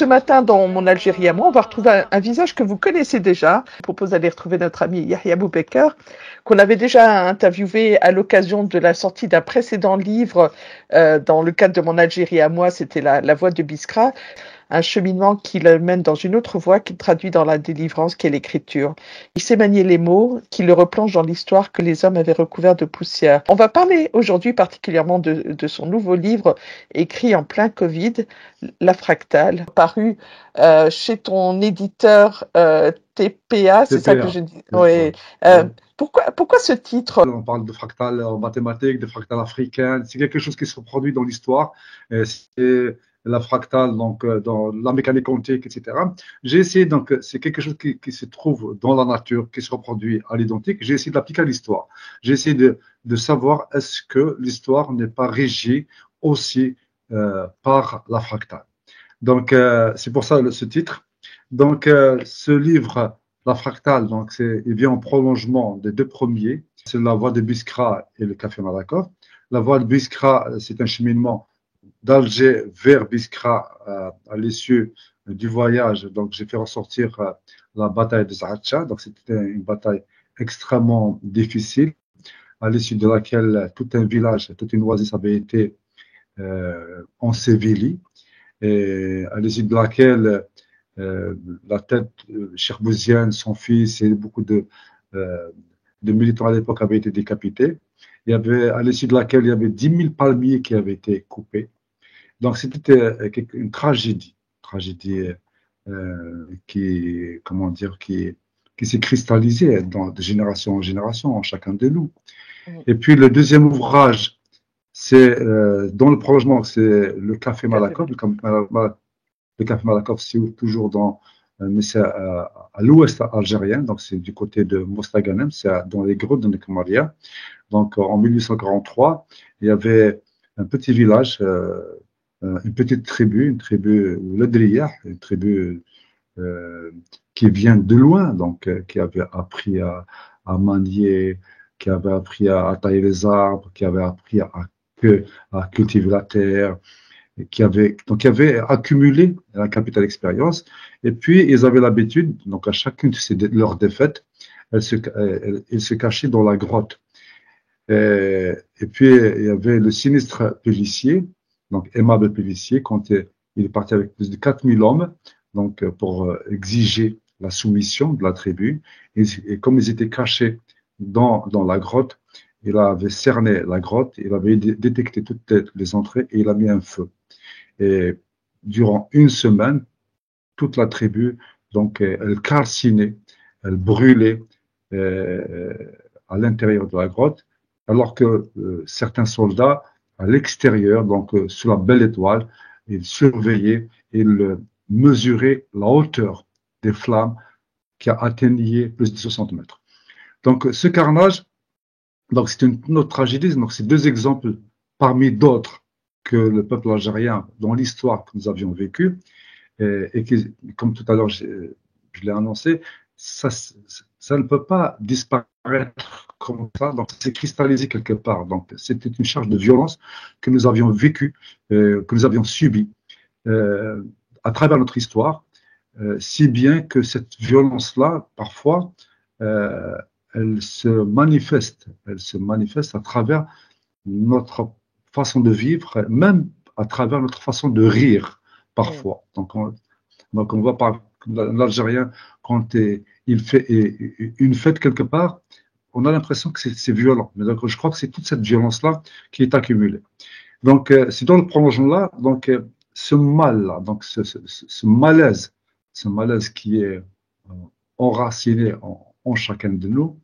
ce matin, dans Mon Algérie à moi, on va retrouver un visage que vous connaissez déjà. Je propose d'aller retrouver notre ami Yahya Boubaker, qu'on avait déjà interviewé à l'occasion de la sortie d'un précédent livre dans le cadre de Mon Algérie à moi, c'était la voix de Biskra, un cheminement qui le mène dans une autre voie, qui le traduit dans la délivrance, qui est l'écriture. Il sait manier les mots, qui le replonge dans l'histoire que les hommes avaient recouvert de poussière. On va parler aujourd'hui particulièrement de son nouveau livre, écrit en plein Covid, La Fractale, paru chez ton éditeur TPA, c'est ça que TPA. je dis. Ouais. Ouais. Pourquoi ce titre? On parle de fractales en mathématiques, de fractales africaines. C'est quelque chose qui se reproduit dans l'histoire. C'est la fractale donc dans la mécanique quantique, etc. J'ai essayé donc c'est quelque chose qui se trouve dans la nature, qui se reproduit à l'identique. J'ai essayé de l'appliquer à l'histoire. J'ai essayé de savoir est-ce que l'histoire n'est pas régie aussi par la fractale. Donc c'est pour ça ce titre. Donc ce livre, La Fractale, donc il vient en prolongement des deux premiers. C'est la voie de Biskra et le Café Malakoff. La voie de Biskra, c'est un cheminement d'Alger vers Biskra à l'issue du voyage. Donc, j'ai fait ressortir la bataille de Zaatcha. Donc, c'était une bataille extrêmement difficile, à l'issue de laquelle tout un village, toute une oasis avait été ensevelie, et à l'issue de laquelle la tête Cheikh son fils et beaucoup euh, de militants à l'époque avaient été décapités. Il y avait, à l'issue de laquelle il y avait 10 000 palmiers qui avaient été coupés. Donc c'était une tragédie comment dire, qui s'est cristallisée de génération en génération en chacun de nous. Et puis le deuxième ouvrage, c'est dans le prolongement, c'est le Café Café Malakoff. Le Café Malakoff, c'est toujours mais c'est à l'ouest algérien, donc c'est du côté de Mostaganem, c'est dans les grottes de Nekmaria. Donc en 1843, il y avait un petit village, une petite tribu, une tribu Ledriya, une tribu euh, qui vient de loin, donc qui avait appris à manier, qui avait appris à tailler les arbres, qui avait appris à cultiver la terre, qui avait accumulé un capital expérience. Et puis, ils avaient l'habitude, donc à chacune de leurs défaites, ils se cachaient dans la grotte. Et puis, il y avait le sinistre Pélissier, donc aimable Pélissier, quand il est parti avec plus de 4 000 hommes, donc pour exiger la soumission de la tribu. Et comme ils étaient cachés dans la grotte, il avait cerné la grotte, il avait détecté toutes les entrées et il a mis un feu. Et durant une semaine, toute la tribu, donc, elle calcinait, elle brûlait euh, à l'intérieur de la grotte, alors que certains soldats, à l'extérieur, donc sous la belle étoile, ils surveillaient, ils mesuraient la hauteur des flammes qui a atteigné plus de 60 mètres. Donc, ce carnage, donc c'est une autre tragédie. Donc, c'est deux exemples parmi d'autres que le peuple algérien, dans l'histoire que nous avions vécue, et qui, comme tout à l'heure je l'ai annoncé, ça ne peut pas disparaître comme ça, donc c'est cristallisé quelque part. Donc c'était une charge de violence que nous avions vécue, que nous avions subie à travers notre histoire, si bien que cette violence-là, parfois, euh, elle se manifeste à travers notre façon de vivre, même à travers notre façon de rire parfois. Donc on voit par l'Algérien, quand il fait une fête quelque part, on a l'impression que c'est violent. Mais donc, je crois que c'est toute cette violence-là qui est accumulée. Donc, c'est dans le prolongement-là, donc, ce mal-là, donc ce malaise qui est enraciné en chacun de nous,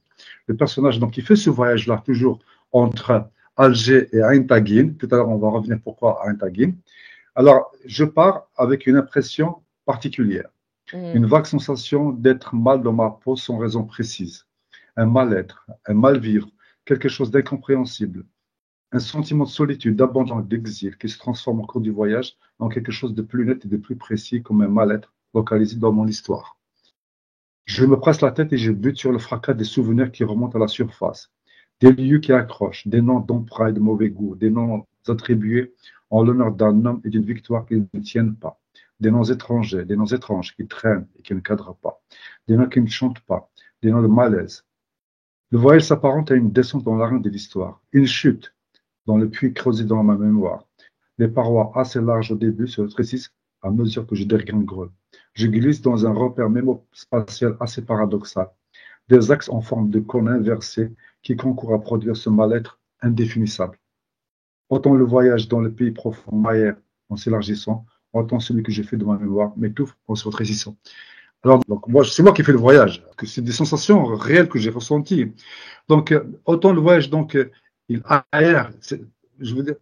le personnage donc, qui fait ce voyage-là, toujours entre Alger et Ain Tagine, tout à l'heure on va revenir pourquoi Ain Tagine. Alors, je pars avec une impression particulière, une vague sensation d'être mal dans ma peau sans raison précise, un mal-être, un mal-vivre, quelque chose d'incompréhensible, un sentiment de solitude, d'abandon, d'exil qui se transforme au cours du voyage en quelque chose de plus net et de plus précis comme un mal-être localisé dans mon histoire. Je me presse la tête et je bute sur le fracas des souvenirs qui remontent à la surface, des lieux qui accrochent, des noms d'emprunt et de mauvais goût, des noms attribués en l'honneur d'un homme et d'une victoire qui ne tiennent pas, des noms étrangers, des noms étranges qui traînent et qui ne cadrent pas, des noms qui ne chantent pas, des noms de malaise. Le voyage s'apparente à une descente dans l'arène de l'histoire, une chute dans le puits creusé dans ma mémoire. Les parois assez larges au début se rétrécissent à mesure que je dégringole. Je glisse dans un repère mémospatial assez paradoxal, des axes en forme de cône inversé qui concourent à produire ce mal-être indéfinissable. Autant le voyage dans le pays profond m'aère en s'élargissant, autant celui que j'ai fait de ma mémoire m'étouffe en se rétrécissant. Alors, donc, moi, c'est moi qui fais le voyage, que c'est des sensations réelles que j'ai ressenties. Donc, autant le voyage, donc, il aère, je veux dire,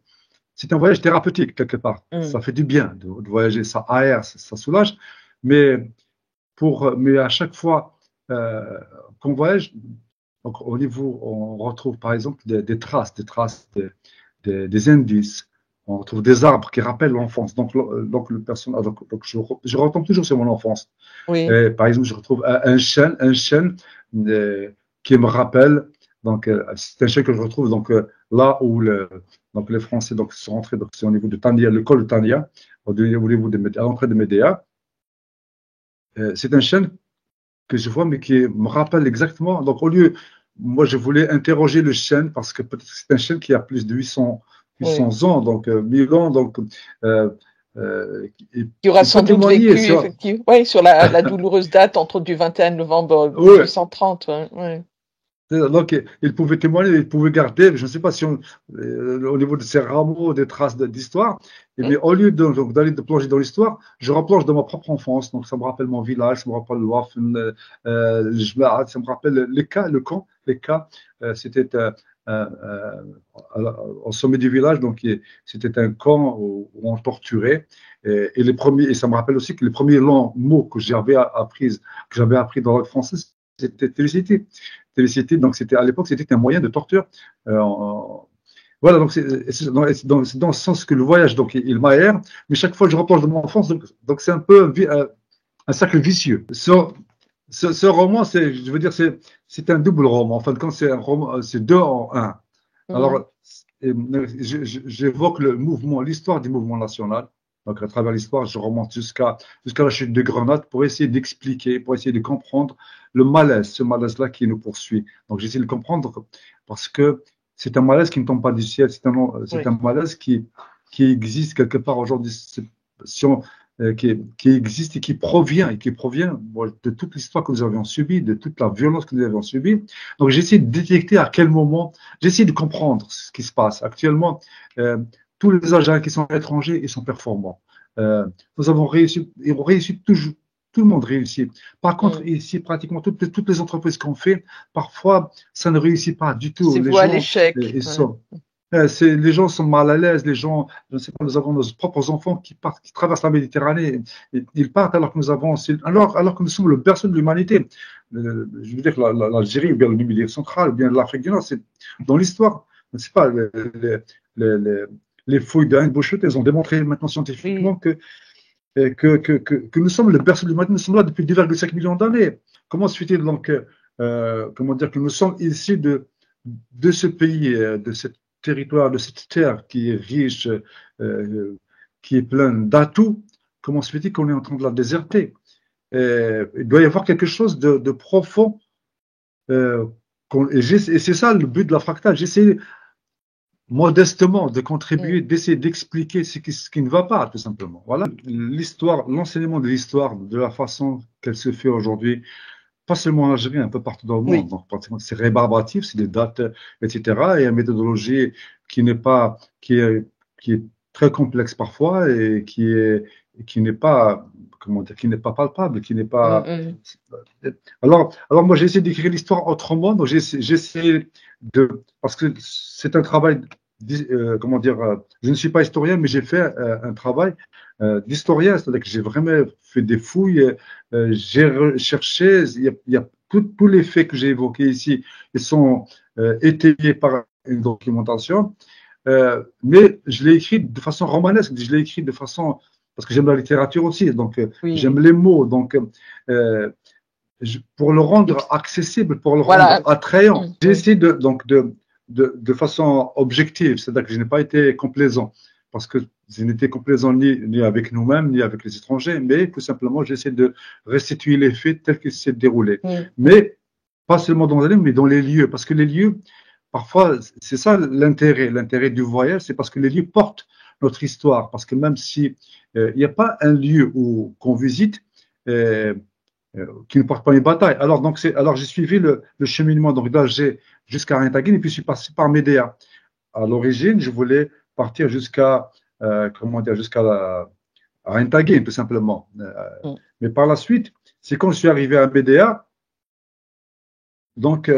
c'est un voyage thérapeutique quelque part. Ça fait du bien de voyager, ça aère, ça soulage. Mais à chaque fois qu'on voyage, donc au niveau, on retrouve par exemple des traces, des indices. On retrouve des arbres qui rappellent l'enfance. Donc le personnage, donc je retombe toujours sur mon enfance. Oui. Et, par exemple, je retrouve un chêne qui me rappelle. Donc, c'est un chêne que je retrouve donc là où donc les Français donc sont rentrés. Donc, c'est au niveau de Tania, le col de Tania, au niveau à l'entrée de Médéa. C'est un chêne que je vois, mais qui me rappelle exactement. Donc, au lieu, moi, je voulais interroger le chêne parce que peut-être c'est un chêne qui a plus de 800 ans, donc 1000 ans, donc qui aura sans doute vécu effectivement, sur la douloureuse date entre du 21 novembre 1830. Ouais. Donc, il pouvait témoigner, il pouvait garder, je ne sais pas si au niveau de ces rameaux, des traces d'histoire, mais au lieu d'aller de plonger dans l'histoire, je replonge dans ma propre enfance. Donc, ça me rappelle mon village, ça me rappelle le Waffen, ça me rappelle les camps. C'était au sommet du village, donc c'était un camp où on torturait. Et ça me rappelle aussi que les premiers longs mots que j'avais appris dans la langue française, c'était télécité. Donc à l'époque, c'était un moyen de torture. Voilà, donc c'est dans ce sens que le voyage, donc il m'aère, mais chaque fois que je replonge dans mon enfance, donc c'est un peu un cercle vicieux. Ce roman, je veux dire, c'est un double roman. En fin de compte, c'est un roman, c'est deux en un. Alors, j'évoque l'histoire du mouvement national. Donc, à travers l'histoire, je remonte jusqu'à la chute de Grenade pour essayer d'expliquer, pour essayer de comprendre le malaise, ce malaise-là qui nous poursuit. Donc, j'essaie de le comprendre parce que c'est un malaise qui ne tombe pas du ciel, c'est un malaise qui existe quelque part aujourd'hui, qui existe et qui provient de toute l'histoire que nous avions subie, de toute la violence que nous avions subie. Donc, j'essaie de détecter à quel moment, j'essaie de comprendre ce qui se passe. Actuellement, tous les agents qui sont étrangers, ils sont performants. Nous avons réussi, toujours, tout le monde réussit. Par contre, ici, pratiquement toutes les entreprises qu'on fait, parfois, ça ne réussit pas du tout. C'est voué à l'échec. Les gens sont mal à l'aise, les gens, je ne sais pas, nous avons nos propres enfants qui traversent la Méditerranée, ils partent alors que alors que nous sommes le berceau de l'humanité. Je veux dire que l'Algérie, ou bien le Numidie central, ou bien l'Afrique du Nord, c'est dans l'histoire, je ne sais pas, les fouilles de Bouchut, elles ont démontré maintenant scientifiquement que nous sommes le berceau de l'humanité, nous sommes là depuis 2,5 millions d'années. Comment se fait-il donc, comment dire, que nous sommes ici de ce pays, de ce territoire, de cette terre qui est riche, qui est pleine d'atouts, comment se fait-il qu'on est en train de la déserter? Il doit y avoir quelque chose de profond. Et c'est ça le but de la fractale. J'essaie modestement de contribuer, d'essayer d'expliquer ce qui ne va pas, tout simplement. Voilà. L'enseignement de l'histoire, de la façon qu'elle se fait aujourd'hui, pas seulement en Algérie, un peu partout dans le monde. Donc, pratiquement, c'est rébarbatif, c'est des dates, etc. Et une méthodologie qui est très complexe parfois et qui n'est pas, comment dire, qui n'est pas palpable, qui n'est pas. Alors moi, j'ai essayé d'écrire l'histoire autrement. Donc, j'essaie parce que c'est un travail. Comment dire, je ne suis pas historien, mais j'ai fait un travail d'historien, c'est-à-dire que j'ai vraiment fait des fouilles, j'ai cherché, il y a tous les faits que j'ai évoqués ici, ils sont étayés par une documentation, mais je l'ai écrit de façon romanesque, je l'ai écrit de façon, parce que j'aime la littérature aussi, donc j'aime les mots, donc pour le rendre accessible, pour le rendre attrayant, j'ai essayé de façon objective, c'est-à-dire que je n'ai pas été complaisant. parce que je n'étais complaisant ni avec nous-mêmes, ni avec les étrangers, mais tout simplement, j'essaie de restituer les faits tels qu'ils s'est déroulés. Mais pas seulement dans les lieux, mais dans les lieux, parce que les lieux, parfois, c'est ça l'intérêt du voyage, c'est parce que les lieux portent notre histoire, parce que même si il n'y a pas un lieu qu'on visite qui ne porte pas une bataille. Alors j'ai suivi le cheminement donc d'Alger jusqu'à Rintaguen et puis je suis passé par Médéa. À l'origine, je voulais partir jusqu'à Rintaguen, tout simplement. Mais par la suite, c'est quand je suis arrivé à Médéa. Donc,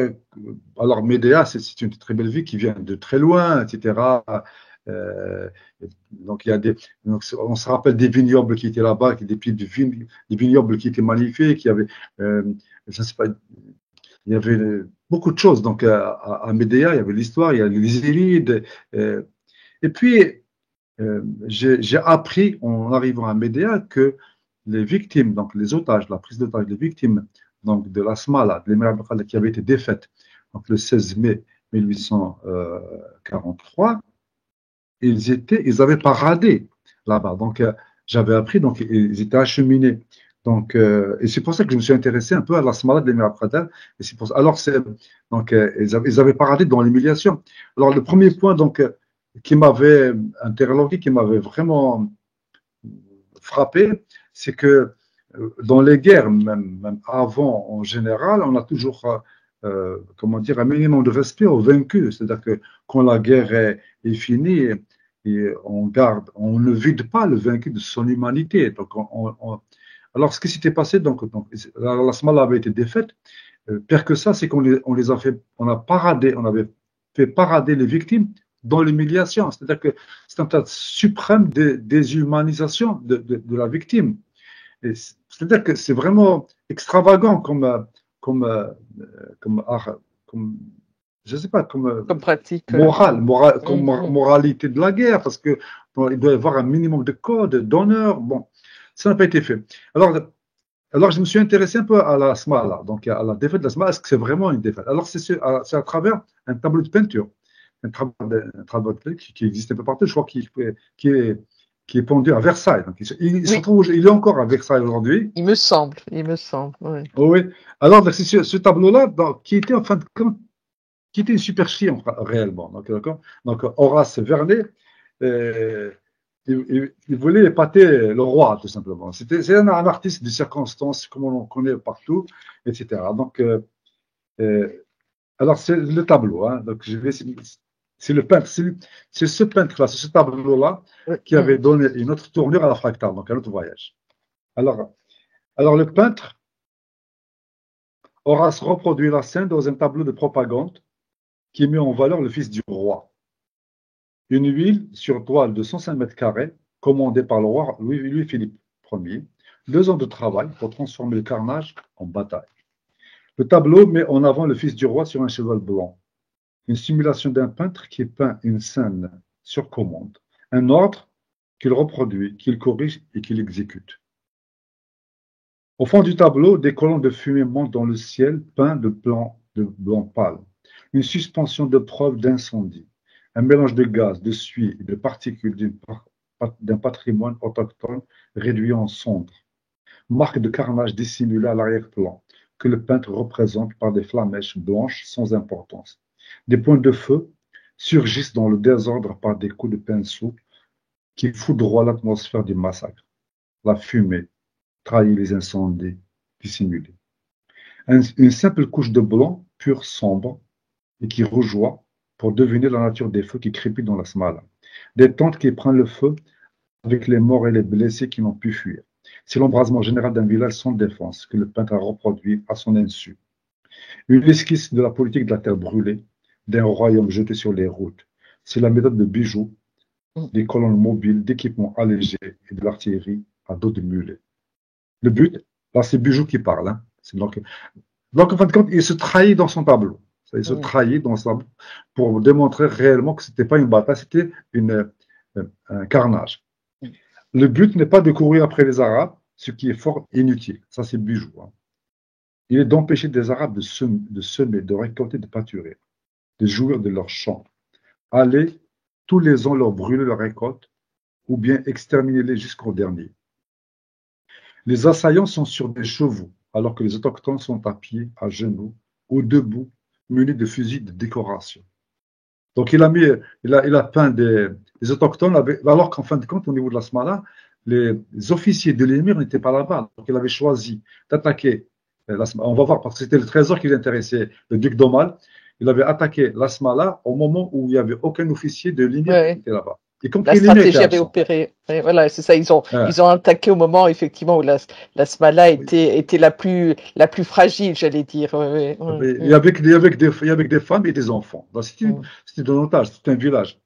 alors Médéa, c'est une très belle ville qui vient de très loin, etc. Euh, donc, on se rappelle des vignobles qui étaient là-bas, des vignobles qui étaient magnifiques. Je sais pas, il y avait beaucoup de choses. Donc, à Médéa, il y avait l'histoire, il y avait les Iliades. Et puis, j'ai appris en arrivant à Médéa que les victimes, donc les otages, la prise d'otages, les victimes donc de la Smala, de l'émir Abdelkadr qui avait été défaite donc le 16 mai 1843, ils avaient paradé là-bas. Donc, j'avais appris, donc ils étaient acheminés. Donc, et c'est pour ça que je me suis intéressé un peu à la Smala de l'émir Abdelkadr. Et c'est pour ça. Alors, ils avaient paradé dans l'humiliation. Alors, le premier point donc qui m'avait interloqué, qui m'avait vraiment frappé, c'est que dans les guerres, même avant en général, on a toujours, comment dire, un minimum de respect aux vaincus. C'est-à-dire que quand la guerre est finie, et on ne vide pas le vaincu de son humanité. Donc, alors, ce qui s'était passé, donc la Smala avait été défaite. Pire que ça, c'est qu'on les a fait, on avait fait parader les victimes dans l'humiliation. C'est-à-dire que c'est un tas suprême de déshumanisation de la victime. C'est-à-dire que c'est vraiment extravagant comme, comme je sais pas, comme pratique. comme moralité de la guerre, parce que il doit y avoir un minimum de code, d'honneur. Bon, ça n'a pas été fait. Alors, je me suis intéressé un peu à la Smala, donc à la défaite de la Smala. Est-ce que c'est vraiment une défaite? Alors, c'est à travers un tableau de peinture, un tableau de peinture qui existe un peu partout, je crois, qui est pendu à Versailles. Donc, il est encore à Versailles aujourd'hui. Il me semble, oui. Oui. Alors, c'est ce tableau-là, qui était en fin de compte, qui était une supercherie réellement. Donc, Horace Vernet, il voulait épater le roi, tout simplement. C'est un artiste de circonstance, comme on connaît partout, etc. Donc, alors, c'est le tableau. Hein. Donc, c'est le peintre, c'est ce peintre-là, c'est ce tableau-là qui avait donné une autre tournure à la fractale, donc un autre voyage. Alors le peintre, Horace reproduit la scène dans un tableau de propagande qui met en valeur le fils du roi. Une ville sur toile de 105 mètres carrés, commandée par le roi Louis-Philippe Ier, 2 ans de travail pour transformer le carnage en bataille. Le tableau met en avant le fils du roi sur un cheval blanc. Une simulation d'un peintre qui peint une scène sur commande, un ordre qu'il reproduit, qu'il corrige et qu'il exécute. Au fond du tableau, des colonnes de fumée montent dans le ciel peint de blanc pâle, une suspension de preuves d'incendie, un mélange de gaz, de suie et de particules d'un patrimoine autochtone réduit en cendres, marque de carnage dissimulée à l'arrière-plan, que le peintre représente par des flamèches blanches sans importance. Des points de feu surgissent dans le désordre par des coups de pinceau qui foudroient l'atmosphère du massacre. La fumée trahit les incendies dissimulés. Une simple couche de blanc, pur sombre, et qui rougeoie pour deviner la nature des feux qui crépitent dans la Smala. Des tentes qui prennent le feu avec les morts et les blessés qui n'ont pu fuir. C'est l'embrasement général d'un village sans défense que le peintre a reproduit à son insu. Une esquisse de la politique de la terre brûlée, d'un royaume jeté sur les routes. C'est la méthode de bijoux, des colonnes mobiles, d'équipements allégés et de l'artillerie à dos de mulet. Le but, là, c'est Bijoux qui parle. Hein. Donc, en fin de compte, il se trahit dans son tableau. Il se trahit dans son tableau pour démontrer réellement que ce n'était pas une bataille, c'était un carnage. Le but n'est pas de courir après les Arabes, ce qui est fort inutile. Ça, c'est Bijoux. Hein. Il est d'empêcher des Arabes de semer, de récolter, de pâturer, de jouir de leurs champs. Aller tous les ans leur brûler leur récolte ou bien exterminez-les jusqu'au dernier. Les assaillants sont sur des chevaux, alors que les autochtones sont à pied, à genoux ou debout, munis de fusils de décoration. Donc il a peint des autochtones, alors qu'en fin de compte, au niveau de la Smala, les officiers de l'émir n'étaient pas là-bas. Donc il avait choisi d'attaquer la Smala. On va voir, parce que c'était le trésor qui l'intéressait, le duc d'Aumale. Il avait attaqué la Smala au moment où il n'y avait aucun officier de l'émir qui Ouais. était là-bas. Y La compris l'émir était stratégie avait absent. opéré. Ouais, voilà, c'est ça. Hein. Ils ont attaqué au moment, effectivement, où la Smala était la plus fragile, j'allais dire. Ouais, ouais, Et ouais, avec des femmes et des enfants. mm, C'était un otage, c'était un village.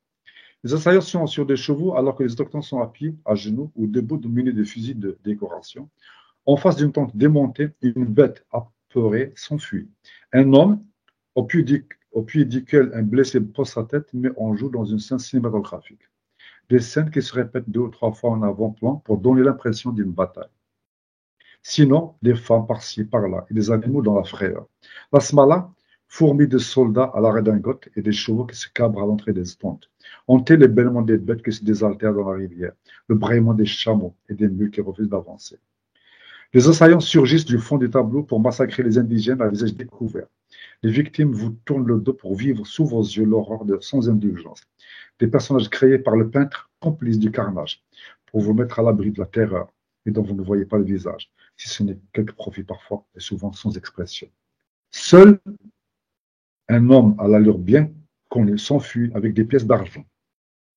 Les assaillants sont sur des chevaux alors que les autochtones sont à pied, à genoux ou debout munis de fusils de décoration. En face d'une tente démontée, une bête apeurée s'enfuit. Un homme, au pied duquel un blessé pose sa tête, met en joue dans une scène cinématographique. Des scènes qui se répètent 2 ou 3 fois en avant-plan pour donner l'impression d'une bataille. Sinon, des femmes par-ci, par-là, et des animaux dans la frayeur. La Smala, fourmis de soldats à la redingote et des chevaux qui se cabrent à l'entrée des tentes. Hanter les bêlements des bêtes qui se désaltèrent dans la rivière, le braillement des chameaux et des mules qui refusent d'avancer. Les assaillants surgissent du fond du tableau pour massacrer les indigènes à visage découvert. Les victimes vous tournent le dos pour vivre sous vos yeux l'horreur sans indulgence. Des personnages créés par le peintre, complice du carnage, pour vous mettre à l'abri de la terreur, et dont vous ne voyez pas le visage, si ce n'est quelques profits parfois, et souvent sans expression. Seul un homme à l'allure bien qu'on s'enfuit avec des pièces d'argent,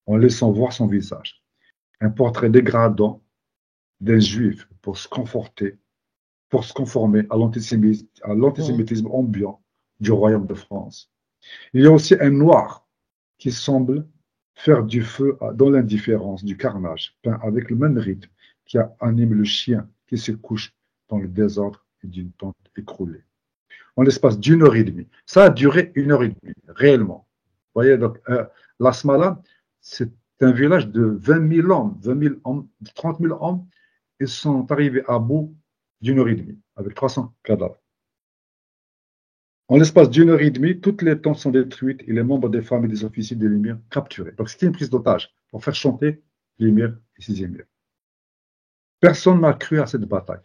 en laissant voir son visage. Un portrait dégradant d'un juif pour se conformer à mm. l'antisémitisme ambiant du royaume de France. Il y a aussi un noir qui semble faire du feu dans l'indifférence du carnage, peint avec le même rythme qui anime le chien qui se couche dans le désordre et d'une tente écroulée. En l'espace d'1 heure et demie. Ça a duré 1 heure et demie, réellement. Vous voyez, donc, la Smala, c'est un village de 20 000 hommes, 20 000 hommes, 30 000 hommes. Ils sont arrivés à bout d'1 heure et demie, avec 300 cadavres. En l'espace d'1 heure et demie, toutes les tentes sont détruites et les membres des femmes et des officiers de l'émir capturés. Donc c'était une prise d'otage pour faire chanter l'émir et ses émirs. Personne n'a cru à cette bataille.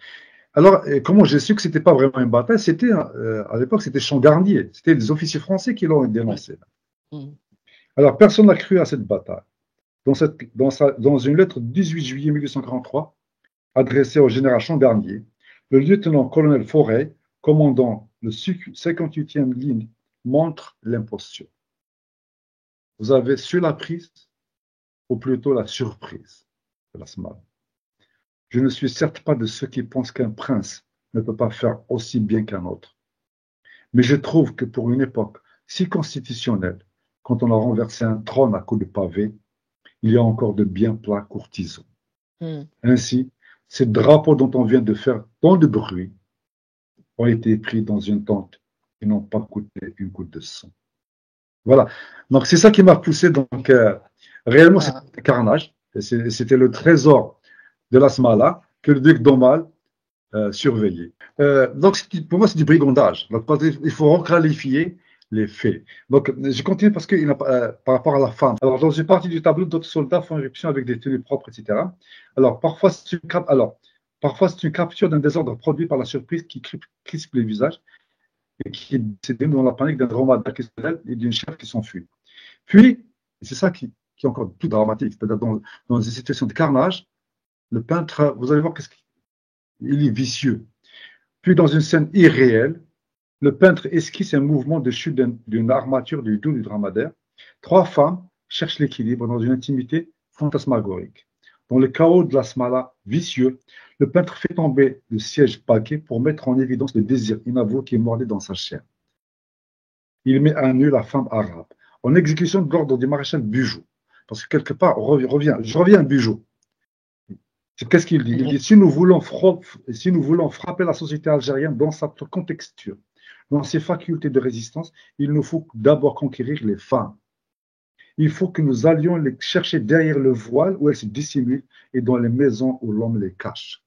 Alors, comment j'ai su que ce n'était pas vraiment une bataille? C'était, à l'époque, c'était Changarnier. C'était les officiers français qui l'ont dénoncé. Mm. Alors, personne n'a cru à cette bataille. Dans une lettre du 18 juillet 1843, adressée au général Changarnier, le lieutenant-colonel Forêt, commandant le 58e ligne, montre l'imposture. Vous avez su la prise, ou plutôt la surprise de la Smala. Je ne suis certes pas de ceux qui pensent qu'un prince ne peut pas faire aussi bien qu'un autre. Mais je trouve que pour une époque si constitutionnelle, quand on a renversé un trône à coups de pavé, il y a encore de bien plats courtisans. Mm. Ainsi, ces drapeaux dont on vient de faire tant de bruit ont été pris dans une tente et n'ont pas coûté une goutte de sang. Voilà. Donc c'est ça qui m'a poussé. Donc réellement, c'était un carnage. C'était le trésor de la Smala que le duc d'Aumale surveillait. Donc pour moi, c'est du brigandage. Donc, il faut requalifier les faits. Donc je continue parce que par rapport à la femme. Alors dans une partie du tableau, d'autres soldats font éruption avec des tenues propres, etc. Alors parfois c'est une capture d'un désordre produit par la surprise qui crispe les visages et qui est décédé dans la panique d'un dromadaire qui se lève et d'une chèvre qui s'enfuit. Puis, c'est ça qui est encore plus dramatique, c'est-à-dire dans une situation de carnage, le peintre, vous allez voir qu'il est vicieux. Puis, dans une scène irréelle, le peintre esquisse un mouvement de chute d'une armature du dos du dromadaire. 3 femmes cherchent l'équilibre dans une intimité fantasmagorique. Dans le chaos de la Smala vicieux, le peintre fait tomber le siège paquet pour mettre en évidence le désir inavoué qui est mordé dans sa chair. Il met à nu la femme arabe, en exécution de l'ordre du maréchal Bugeaud. Parce que quelque part, je reviens à Bugeaud. Qu'est-ce qu'il dit? Il dit, si nous voulons frapper la société algérienne dans sa contexture, dans ses facultés de résistance, il nous faut d'abord conquérir les femmes. Il faut que nous allions les chercher derrière le voile où elles se dissimulent et dans les maisons où l'homme les cache.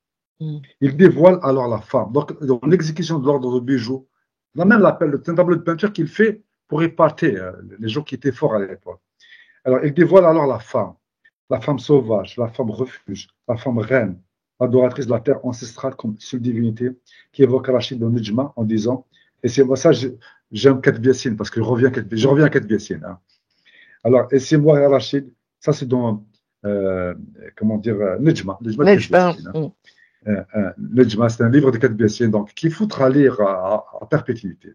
Il dévoile alors la femme. Donc, dans l'exécution de l'ordre de Bugeaud, on a même l'appel, c'est un tableau de peinture qu'il fait pour épater les gens qui étaient forts à l'époque. Alors, il dévoile alors la femme. la femme sauvage, la femme refuge, la femme reine, adoratrice de la terre ancestrale comme seule divinité, qui évoque Rachid dans Nijma en disant, et c'est moi ça, j'aime Katb Yassine parce que je reviens à Katb Yassine. Hein. Alors, et c'est moi Rachid, ça c'est dans, comment dire, Nijma de Katb Nejba. Yassine. Hein. Nejma, c'est un livre de Katb Yassine, donc qu'il faudra lire à perpétuité.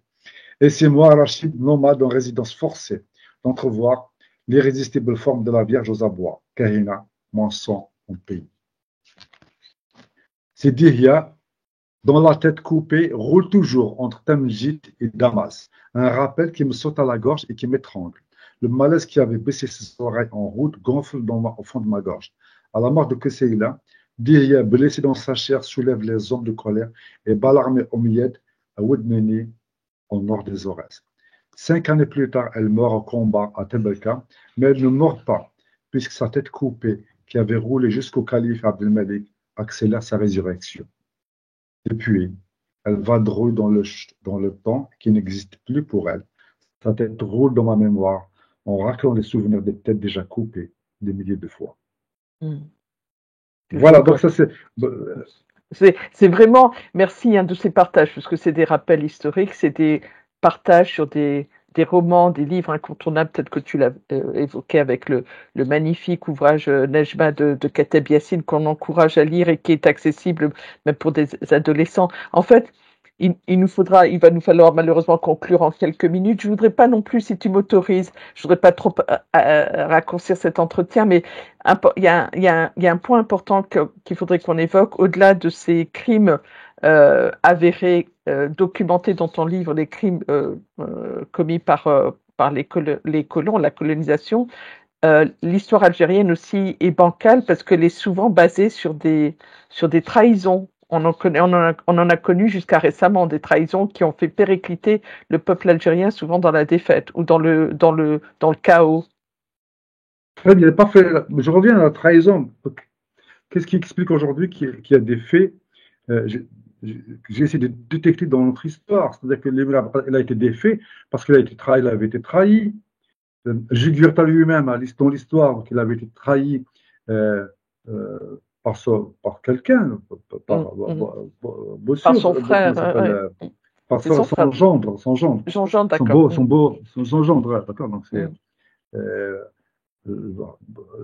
Et c'est moi, Rachid, nomade en résidence forcée, d'entrevoir l'irrésistible forme de la Vierge aux abois, Kahina, mon sang, mon pays. C'est Dihya, dont la tête coupée roule toujours entre Tamjid et Damas, un rappel qui me saute à la gorge et qui m'étrangle. Le malaise qui avait baissé ses oreilles en route gonfle au fond de ma gorge. À la mort de Kesseila, Dihya, blessé dans sa chair, soulève les ondes de colère et bat l'armée Omiyed à Woudmeni, au nord des Aurès. 5 années plus tard, elle meurt au combat à Tebelka, mais elle ne meurt pas, puisque sa tête coupée, qui avait roulé jusqu'au calife Abdelmalik, accélère sa résurrection. Et puis, elle vadrouille dans le temps qui n'existe plus pour elle. Sa tête roule dans ma mémoire, en raclant les souvenirs des têtes déjà coupées des milliers de fois. Voilà, donc ça c'est... C'est vraiment, merci de ces partages, parce que c'est des rappels historiques, c'est des partages sur des romans, des livres incontournables, peut-être que tu l'as évoqué avec le magnifique ouvrage Nejma de Kateb Yassine qu'on encourage à lire et qui est accessible même pour des adolescents. En fait, il va nous falloir malheureusement conclure en quelques minutes. Je voudrais pas non plus, si tu m'autorises, je voudrais pas trop raccourcir cet entretien, mais il y a un point important qu'il faudrait qu'on évoque, au-delà de ces crimes avérés, documentés dans ton livre, les crimes commis par les colons, la colonisation. L'histoire algérienne aussi est bancale parce qu'elle est souvent basée sur des trahisons. On en a connu jusqu'à récemment des trahisons qui ont fait péricliter le peuple algérien, souvent dans la défaite ou dans le chaos. Très bien, parfait. Je reviens à la trahison. Qu'est-ce qui explique aujourd'hui qu'il y a des faits j'ai essayé de détecter dans notre histoire, c'est-à-dire qu'il a été défait parce qu'il avait été trahi. Gilles Virtal lui-même, dans l'histoire, donc il avait été trahi par quelqu'un, par son frère, par son gendre, son gendre, d'accord. Son gendre, d'accord. Donc c'est.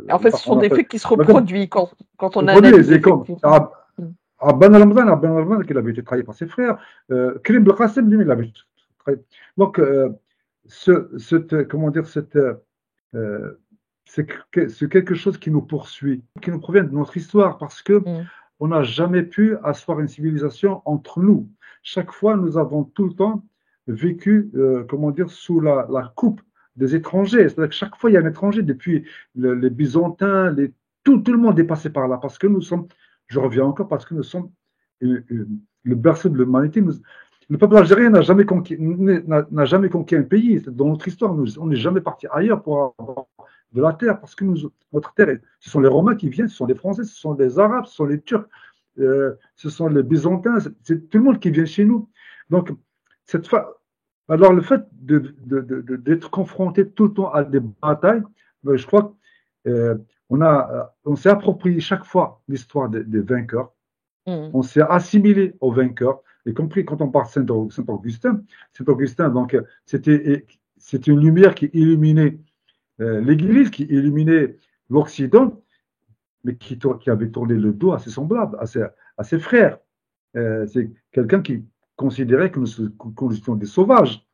En fait, ce sont des faits qui se reproduisent quand on analyse. Ben Ramadan, qu'il avait été trahi par ses frères. Karim Belkacem, lui, il avait été trahi. Donc, c'est quelque chose qui nous poursuit, qui nous provient de notre histoire, parce que on n'a jamais pu asseoir une civilisation entre nous. Chaque fois, nous avons tout le temps vécu, sous la coupe des étrangers. C'est-à-dire que chaque fois, il y a un étranger, depuis les Byzantins, tout le monde est passé par là, parce que nous sommes, je reviens encore, parce que nous sommes le berceau de l'humanité. Le peuple algérien n'a jamais conquis un pays. Dans notre histoire, on n'est jamais parti ailleurs pour avoir de la terre, parce que notre terre, ce sont les Romains qui viennent, ce sont les Français, ce sont les Arabes, ce sont les Turcs, ce sont les Byzantins, c'est tout le monde qui vient chez nous. Donc, alors le fait d'être confronté tout le temps à des batailles, je crois on s'est approprié chaque fois l'histoire des vainqueurs, on s'est assimilé aux vainqueurs, y compris quand on parle de Saint-Augustin. Saint-Augustin, donc, c'était une lumière qui illuminait l'Église, qui illuminait l'Occident, mais qui avait tourné le dos à ses semblables, à ses frères. C'est quelqu'un qui considérait que nous étions des sauvages.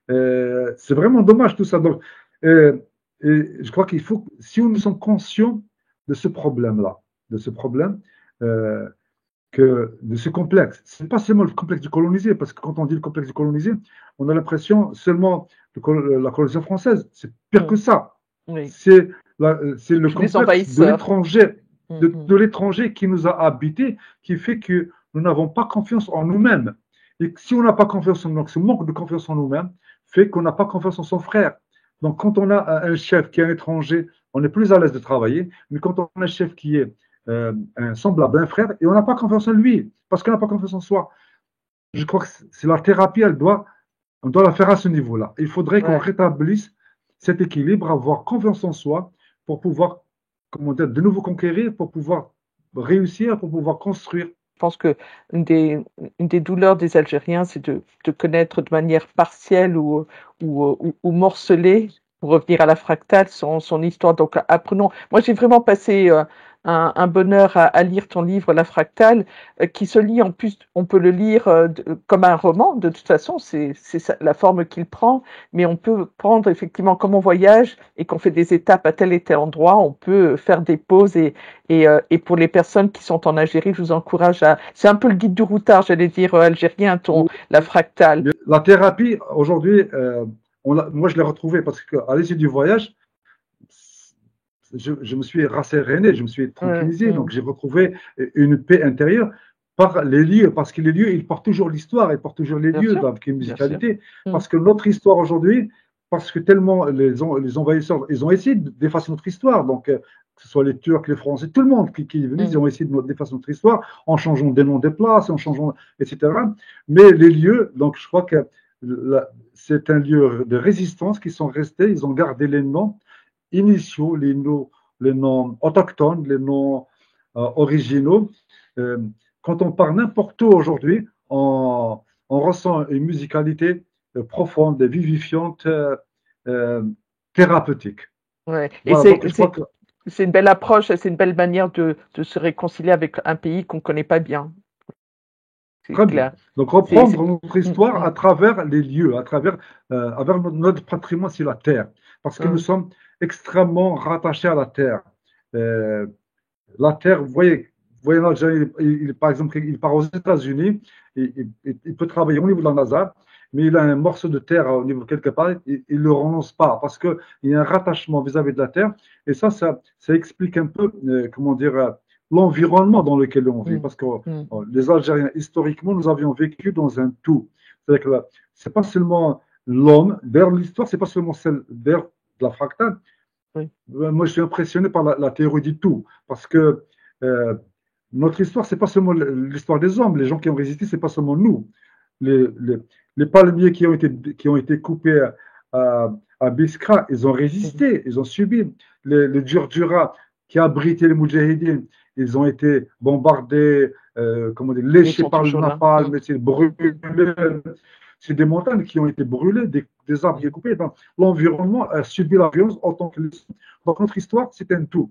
C'est vraiment dommage tout ça. Donc, et je crois qu'il faut, si nous sommes conscients de ce problème-là, de ce complexe. Ce n'est pas seulement le complexe du colonisé, parce que quand on dit le complexe du colonisé, on a l'impression seulement de la colonisation française. C'est pire que ça. Oui. C'est le complexe de l'étranger, de l'étranger qui nous a habités, qui fait que nous n'avons pas confiance en nous-mêmes. Et si on n'a pas confiance en nous, ce manque de confiance en nous-mêmes fait qu'on n'a pas confiance en son frère. Donc, quand on a un chef qui est un étranger, on est plus à l'aise de travailler, mais quand on a un chef qui est un semblable, un frère, et on n'a pas confiance en lui, parce qu'on n'a pas confiance en soi. Je crois que c'est la thérapie, on doit la faire à ce niveau-là. Il faudrait qu'on rétablisse cet équilibre, avoir confiance en soi, pour pouvoir comment dire, de nouveau conquérir pour pouvoir réussir, pour pouvoir construire. Je pense que une des douleurs des Algériens, c'est de connaître de manière partielle ou morcelée, pour revenir à la fractale, son histoire. Donc, apprenons. Moi, j'ai vraiment passé un bonheur à lire ton livre, La fractale, qui se lit en plus, on peut le lire comme un roman, de toute façon, c'est la forme qu'il prend, mais on peut prendre effectivement, comme on voyage et qu'on fait des étapes à tel et tel endroit, on peut faire des pauses et pour les personnes qui sont en Algérie, je vous encourage à. C'est un peu le guide du routard, j'allais dire algérien, la fractale. La thérapie, aujourd'hui, moi, je l'ai retrouvée parce qu'à l'issue du voyage, je me suis rasséréné, je me suis tranquillisé, donc j'ai retrouvé une paix intérieure par les lieux, parce que les lieux, ils portent toujours l'histoire, ils portent toujours les Bien lieux sûr, avec une bien sûr. musicalité, parce que notre histoire aujourd'hui, parce que tellement les envahisseurs, ils ont essayé d'effacer notre histoire, donc que ce soit les Turcs, les Français, tout le monde qui est venu, ils ont essayé d'effacer notre histoire en changeant des noms des places, en changeant, etc. Mais les lieux, donc je crois que c'est un lieu de résistance qui sont restés, ils ont gardé les noms initiaux, les noms autochtones, les noms originaux. Euh, Quand on part n'importe où aujourd'hui, on ressent une musicalité profonde, vivifiante, euh, thérapeutique. Ouais. Et Voilà, donc je crois que c'est une belle approche, c'est une belle manière de se réconcilier avec un pays qu'on ne connaît pas bien. C'est très bien. clair. Donc C'est, reprendre c'est- notre Mm, histoire mm, à travers les lieux, à travers notre patrimoine sur la terre, parce que nous mm. sommes extrêmement rattachés à la terre. Euh, la Terre, vous voyez l'Algérie, par exemple, il part aux États-Unis, il peut travailler au niveau de la NASA, mais il a un morceau de terre au niveau quelque part, il ne le renonce pas parce qu'il y a un rattachement vis-à-vis de la Terre. Et ça explique un peu, comment dire, l'environnement dans lequel on vit. Mm, Parce que mm. les Algériens, historiquement, nous avions vécu dans un tout. C'est-à-dire que c'est pas seulement l'homme, vers l'histoire, c'est pas seulement celle vers la fractale. Oui. Moi, je suis impressionné par la théorie du tout, parce que euh, notre histoire, c'est pas seulement l'histoire des hommes. Les gens qui ont résisté, c'est pas seulement nous. Les, les, les palmiers qui ont été coupés à Biskra, ils ont Mhm. résisté, ils ont subi. Les Djurdjura qui abritaient les Moudjahidines, ils ont été bombardés, comment dire, Ils léchés sont par le toujours là. Mm, napalm, brûlés. C'est des montagnes qui ont été brûlées, des arbres qui mm. ont été coupés. Donc, l'environnement a subi la violence autant que les hommes. Donc, notre histoire, c'est un tout.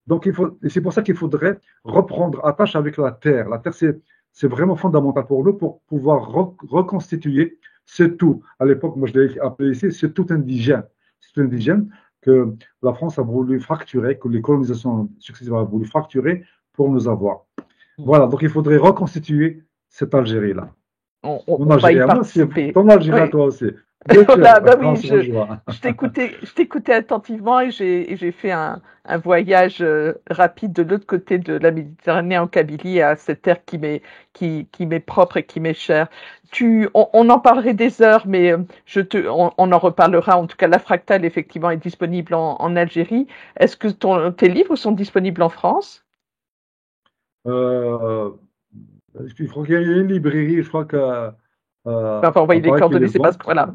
Donc, et c'est pour ça qu'il faudrait reprendre attache avec la terre. La terre, c'est vraiment fondamental pour nous pour pouvoir reconstituer ce tout. À l'époque, moi, je l'ai appelé ici, c'est tout indigène. C'est tout indigène que la France a voulu fracturer, que les colonisations successives ont voulu fracturer pour nous avoir. Mm. Voilà, donc il faudrait reconstituer cette Algérie-là. Mon On va y Algérie à moi, c'est participer. ton Algérie à Oui. toi aussi. Bien Voilà, sûr, bah on oui, se rejoint. je t'écoutais attentivement et j'ai fait un voyage rapide de l'autre côté de la Méditerranée en Kabylie à cette terre qui m'est propre et qui m'est chère. On en parlerait des heures, mais on en reparlera. En tout cas, la fractale effectivement est disponible en Algérie. Est-ce que tes livres sont disponibles en France? Euh, je crois qu'il y a une librairie, je crois Enfin, à envoyer les Paris qui les coordonnées, c'est parce vend. que voilà,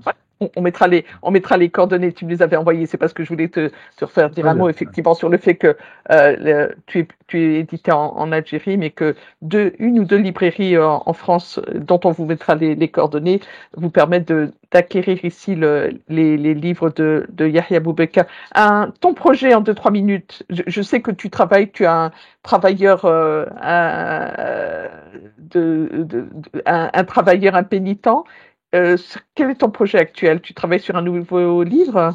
on mettra les coordonnées. Tu me les avais envoyées, c'est parce que je voulais te refaire dire Très un mot bien. effectivement sur le fait que tu es édité en Algérie, mais que une ou deux librairies en France dont on vous mettra les coordonnées vous permettent d'acquérir ici les livres de Yahya Boubacar. Ton projet en 2-3 minutes. Je sais que tu as un travailleur un travailleur impénitent. Quel est ton projet actuel? Tu travailles sur un nouveau livre?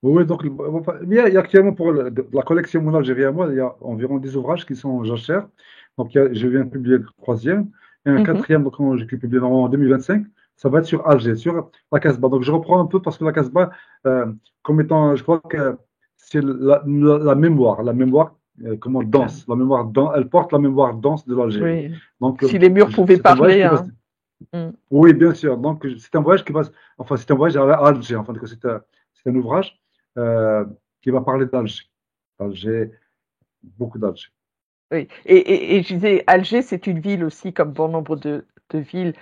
Oui, oui, donc, enfin, il y a actuellement pour la collection Mon Algérie à moi, il y a environ 10 ouvrages qui sont en jachère. Donc, je viens de publier le troisième. Et un Mhm. quatrième, donc, je vais publier normalement en 2025. Ça va être sur Alger, sur la Casbah. Donc, je reprends un peu parce que la Casbah, comme étant, je crois que c'est la mémoire, comment C'est clair. dense. La mémoire dense, elle porte la mémoire dense de l'Algérie. Oui. Donc, Si les murs pouvaient c'est un voyage parler, qui va. hein. Mm. Oui, bien sûr. Donc, c'est un voyage qui va. Enfin, c'est un voyage à Alger. Enfin, c'est un ouvrage qui va parler d'Alger. Alger, beaucoup d'Alger. Oui. Et je disais, Alger, c'est une ville aussi, comme bon nombre de villes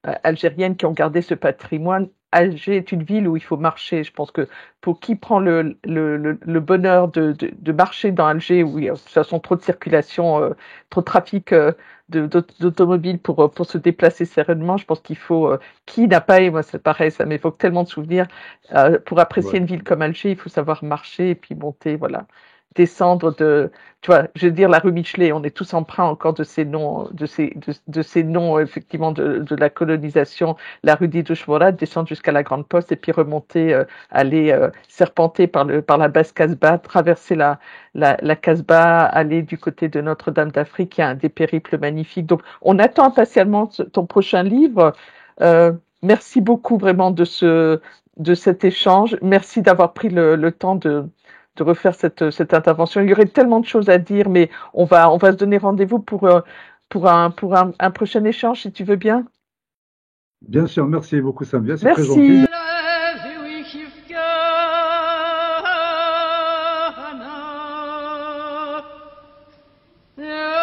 algériennes qui ont gardé ce patrimoine Alger est une ville où il faut marcher. Je pense que pour qui prend le bonheur de marcher dans Alger, où il y a de toute façon trop de circulation, trop de trafic d'automobiles pour se déplacer sereinement, je pense qu'il faut, qui n'a pas, et moi c'est pareil, ça m'évoque tellement de souvenirs, pour apprécier Ouais. une ville comme Alger, il faut savoir marcher et puis monter, voilà, descendre tu vois, je veux dire la rue Michelet, on est tous emprunts encore de ces noms, de ces noms effectivement de la colonisation, la rue d'Idouche-Morad, descendre jusqu'à la Grande Poste et puis remonter, aller serpenter par la basse Casbah, traverser la Casbah, aller du côté de Notre-Dame d'Afrique, il y a des périples magnifiques. Donc, on attend impatiemment ton prochain livre. Euh, Merci beaucoup vraiment de cet échange. Merci d'avoir pris le temps de refaire cette intervention. Il y aurait tellement de choses à dire, mais on va se donner rendez-vous pour un prochain échange, si tu veux bien. Bien sûr, merci beaucoup, Samia, c'est très gentil. Merci. Yeah.